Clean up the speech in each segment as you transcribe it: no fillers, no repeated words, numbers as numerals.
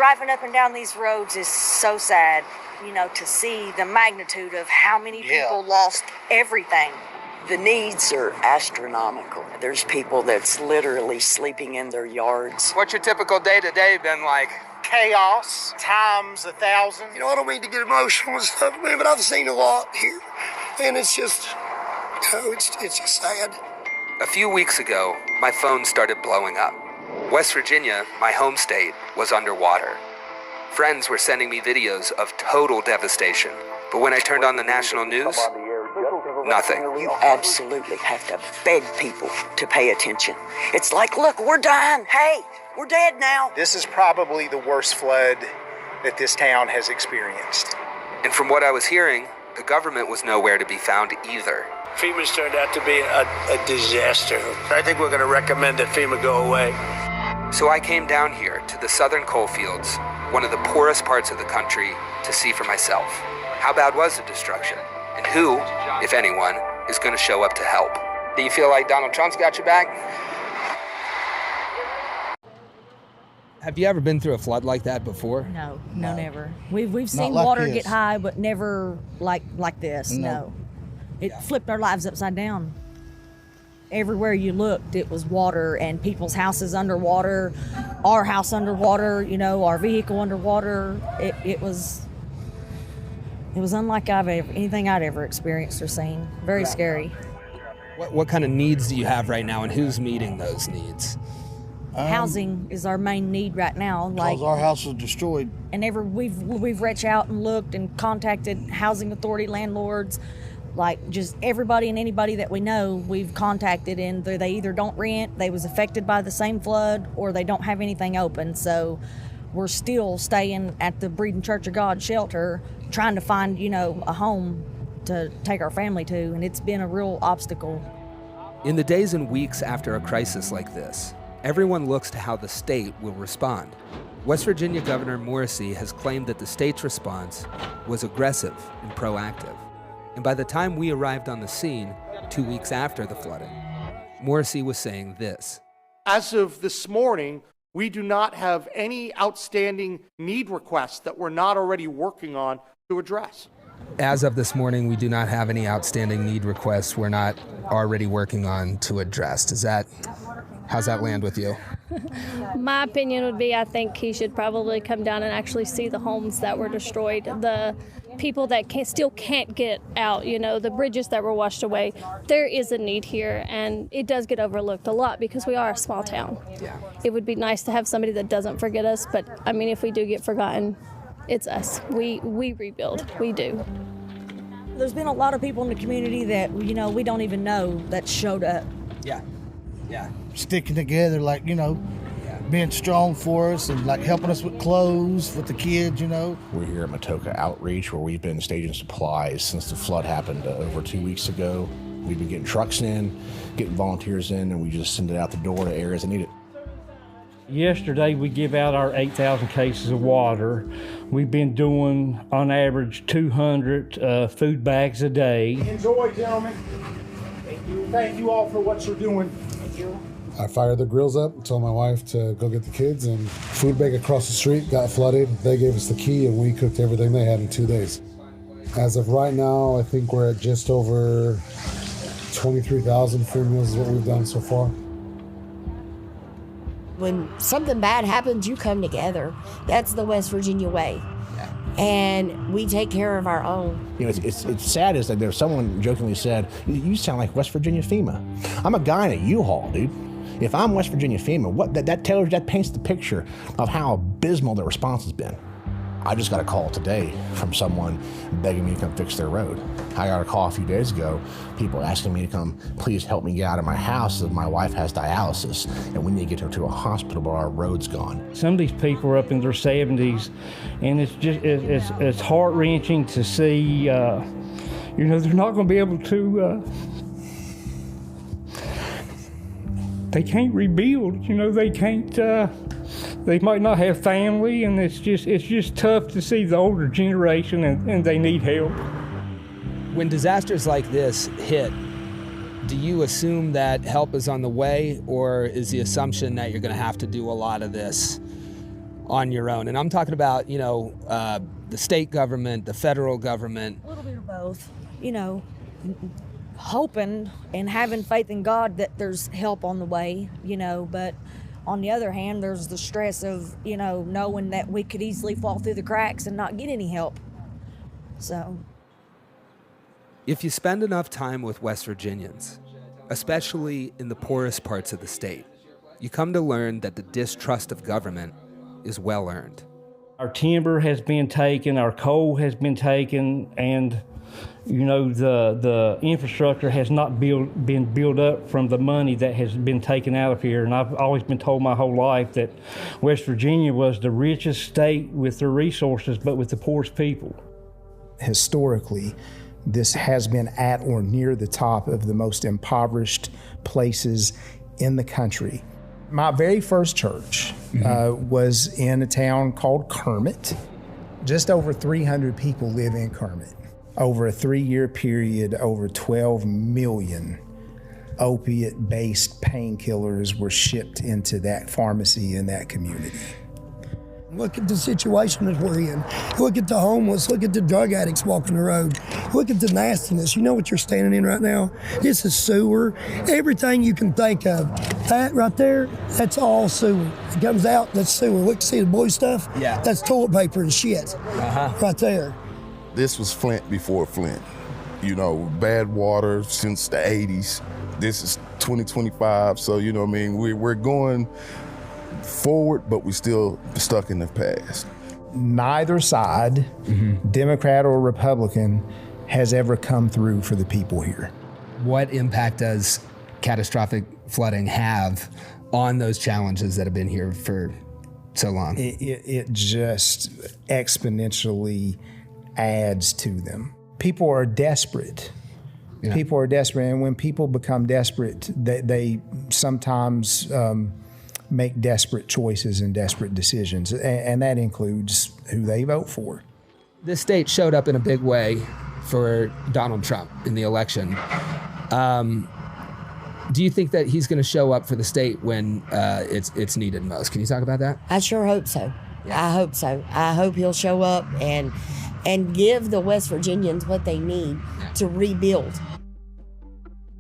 driving up and down these roads is so sad, to see the magnitude of how many people lost everything. The needs are astronomical. There's people that's literally sleeping in their yards. What's your typical day-to-day been like? Chaos times 1,000. I don't mean to get emotional and stuff, man, but I've seen a lot here. And it's just, it's just sad. A few weeks ago, my phone started blowing up. West Virginia, my home state, was underwater. Friends were sending me videos of total devastation. But when I turned on the national news, nothing. You absolutely have to beg people to pay attention. It's like, look, we're dying. Hey, we're dead now. This is probably the worst flood that this town has experienced. And from what I was hearing, the government was nowhere to be found either. FEMA's turned out to be a disaster. I think we're going to recommend that FEMA go away. So I came down here to the southern coal fields, one of the poorest parts of the country, to see for myself. How bad was the destruction? And who, if anyone, is going to show up to help? Do you feel like Donald Trump's got your back? Have you ever been through a flood like that before? No, never. We've seen like water get high, but never like this. No. It flipped our lives upside down. Everywhere you looked, it was water, and people's houses underwater, our house underwater, our vehicle underwater. It was unlike anything I'd ever experienced or seen. Very scary. What kind of needs do you have right now, and who's meeting those needs? Housing is our main need right now. Because our house was destroyed. And we've reached out and looked and contacted housing authority, landlords, like just everybody and anybody that we know we've contacted, and they either don't rent, they was affected by the same flood, or they don't have anything open. So we're still staying at the Breeding Church of God shelter, trying to find, a home to take our family to, and it's been a real obstacle. In the days and weeks after a crisis like this, everyone looks to how the state will respond. West Virginia Governor Morrissey has claimed that the state's response was aggressive and proactive. And by the time we arrived on the scene, 2 weeks after the flooding, Morrissey was saying this. As of this morning, we do not have any outstanding need requests that we're not already working on to address. As of this morning, we do not have any outstanding need requests we're not already working on to address. How's that land with you? My opinion would be I think he should probably come down and actually see the homes that were destroyed, the people that still can't get out, the bridges that were washed away. There is a need here, and it does get overlooked a lot because we are a small town. Yeah. It would be nice to have somebody that doesn't forget us, but if we do get forgotten, it's us. We rebuild. We do. There's been a lot of people in the community that, we don't even know that showed up. Yeah. Sticking together, being strong for us and helping us with clothes, with the kids, We're here at Matoka Outreach, where we've been staging supplies since the flood happened over 2 weeks ago. We've been getting trucks in, getting volunteers in, and we just send it out the door to areas that need it. Yesterday, we give out our 8,000 cases of water. We've been doing, on average, 200 food bags a day. Enjoy, gentlemen. Thank you all for what you're doing. Thank you. I fired the grills up, told my wife to go get the kids, and food bag across the street got flooded. They gave us the key, and we cooked everything they had in 2 days. As of right now, I think we're at just over 23,000 food meals is what we've done so far. When something bad happens, you come together. That's the West Virginia way. And we take care of our own. It's sad is that there's someone jokingly said, you sound like West Virginia FEMA. I'm a guy in a U-Haul, dude. If I'm West Virginia FEMA, that paints the picture of how abysmal the response has been. I just got a call today from someone begging me to come fix their road. I got a call a few days ago, people asking me to come, please help me get out of my house as my wife has dialysis and we need to get her to a hospital, but our road's gone. Some of these people are up in their 70s, and it's heart-wrenching to see, they're not going to be able to, they can't rebuild, they can't, they might not have family, and it's just tough to see the older generation, and they need help. When disasters like this hit, do you assume that help is on the way, or is the assumption that you're going to have to do a lot of this on your own? And I'm talking about, the state government, the federal government. A little bit of both. Hoping and having faith in God that there's help on the way, but on the other hand, there's the stress of, knowing that we could easily fall through the cracks and not get any help. So. If you spend enough time with West Virginians, especially in the poorest parts of the state, you come to learn that the distrust of government is well earned. Our timber has been taken, our coal has been taken, and the infrastructure has not been built up from the money that has been taken out of here. And I've always been told my whole life that West Virginia was the richest state with the resources, but with the poorest people. Historically, this has been at or near the top of the most impoverished places in the country. My very first church was in a town called Kermit. Just over 300 people live in Kermit. Over a 3-year period, over 12 million opiate-based painkillers were shipped into that pharmacy in that community. Look at the situation that we're in. Look at the homeless. Look at the drug addicts walking the road. Look at the nastiness. You know what you're standing in right now? This is sewer. Everything you can think of. That right there, that's all sewer. It comes out, that's sewer. Look, see the blue stuff? Yeah. That's toilet paper and shit. Right there. This was Flint before Flint. Bad water since the 80s. This is 2025, so we're going forward, but we're still stuck in the past. Neither side, Democrat or Republican, has ever come through for the people here. What impact does catastrophic flooding have on those challenges that have been here for so long? It just exponentially adds to them. People are desperate. Yeah. People are desperate, and when people become desperate, they sometimes make desperate choices and desperate decisions, and that includes who they vote for. This state showed up in a big way for Donald Trump in the election. Do you think that he's going to show up for the state when it's needed most? Can you talk about that? I sure hope so. I hope so. I hope he'll show up and give the West Virginians what they need to rebuild.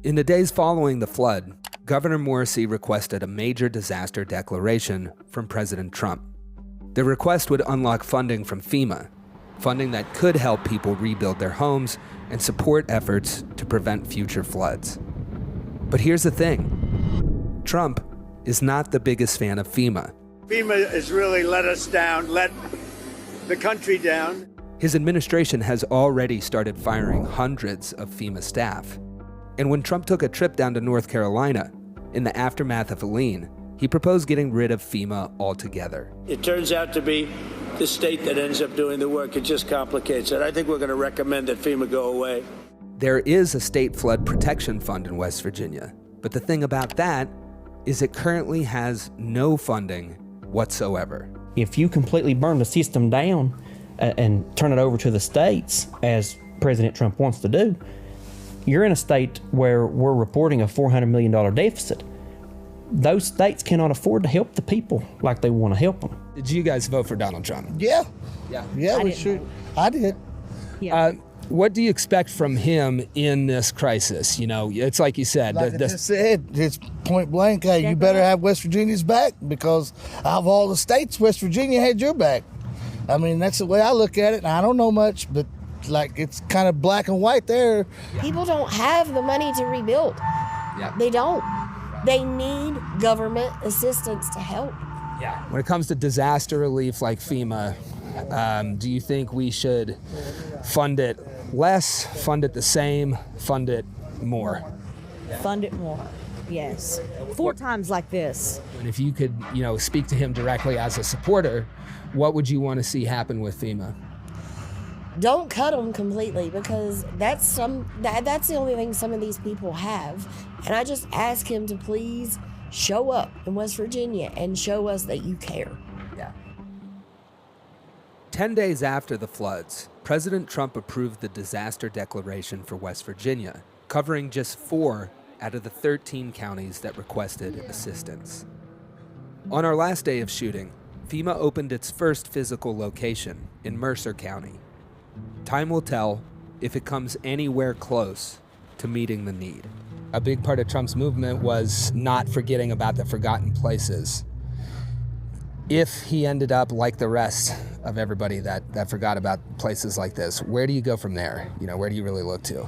In the days following the flood, Governor Morrissey requested a major disaster declaration from President Trump. The request would unlock funding from FEMA, funding that could help people rebuild their homes and support efforts to prevent future floods. But here's the thing. Trump is not the biggest fan of FEMA. FEMA has really let us down, let the country down. His administration has already started firing hundreds of FEMA staff. And when Trump took a trip down to North Carolina, in the aftermath of Helene, he proposed getting rid of FEMA altogether. It turns out to be the state that ends up doing the work. It just complicates it. I think we're going to recommend that FEMA go away. There is a state flood protection fund in West Virginia, but the thing about that is it currently has no funding whatsoever. If you completely burn the system down and turn it over to the states, as President Trump wants to do, you're in a state where we're reporting a $400 million deficit. Those states cannot afford to help the people like they want to help them. Did you guys vote for Donald Trump? Yeah, I we didn't should. vote. I did. Yeah. What do you expect from him in this crisis? It's like you said. Like I just said, it's point blank. Hey, you better have West Virginia's back, because out of all the states, West Virginia had your back. I mean, that's the way I look at it. And I don't know much, but it's kind of black and white there. People don't have the money to rebuild. Yeah. They don't. They need government assistance to help. Yeah. When it comes to disaster relief like FEMA, do you think we should fund it less, fund it the same, fund it more? Fund it more, yes. 4 times like this. And if you could, speak to him directly as a supporter, what would you want to see happen with FEMA? Don't cut them completely, because that's the only thing some of these people have. And I just ask him to please show up in West Virginia and show us that you care. Yeah. 10 days after the floods, President Trump approved the disaster declaration for West Virginia, covering just 4 out of the 13 counties that requested assistance. On our last day of shooting, FEMA opened its first physical location in Mercer County. Time will tell if it comes anywhere close to meeting the need. A big part of Trump's movement was not forgetting about the forgotten places. If he ended up like the rest of everybody that forgot about places like this, where do you go from there? Where do you really look to?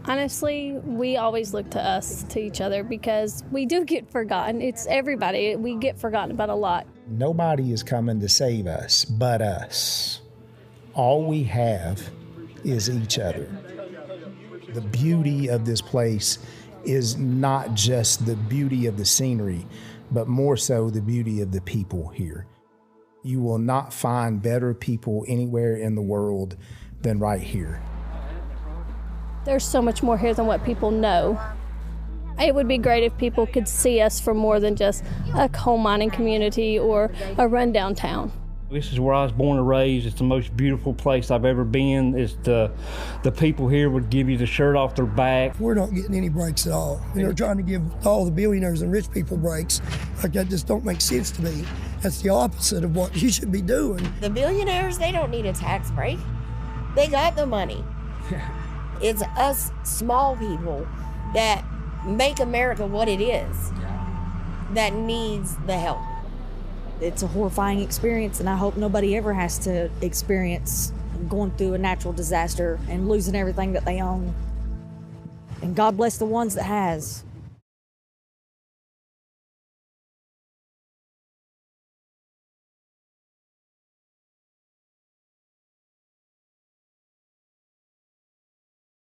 Honestly, we always look to us, to each other, because we do get forgotten. It's everybody. We get forgotten about a lot. Nobody is coming to save us but us. All we have is each other. The beauty of this place is not just the beauty of the scenery, but more so the beauty of the people here. You will not find better people anywhere in the world than right here. There's so much more here than what people know. It would be great if people could see us for more than just a coal mining community or a rundown town. This is where I was born and raised. It's the most beautiful place I've ever been. It's the people here would give you the shirt off their back. We're not getting any breaks at all. They're trying to give all the billionaires and rich people breaks. Like, that just don't make sense to me. That's the opposite of what you should be doing. The billionaires, they don't need a tax break. They got the money. It's us small people that make America what it is that needs the help. It's a horrifying experience, and I hope nobody ever has to experience going through a natural disaster and losing everything that they own. And God bless the ones that has.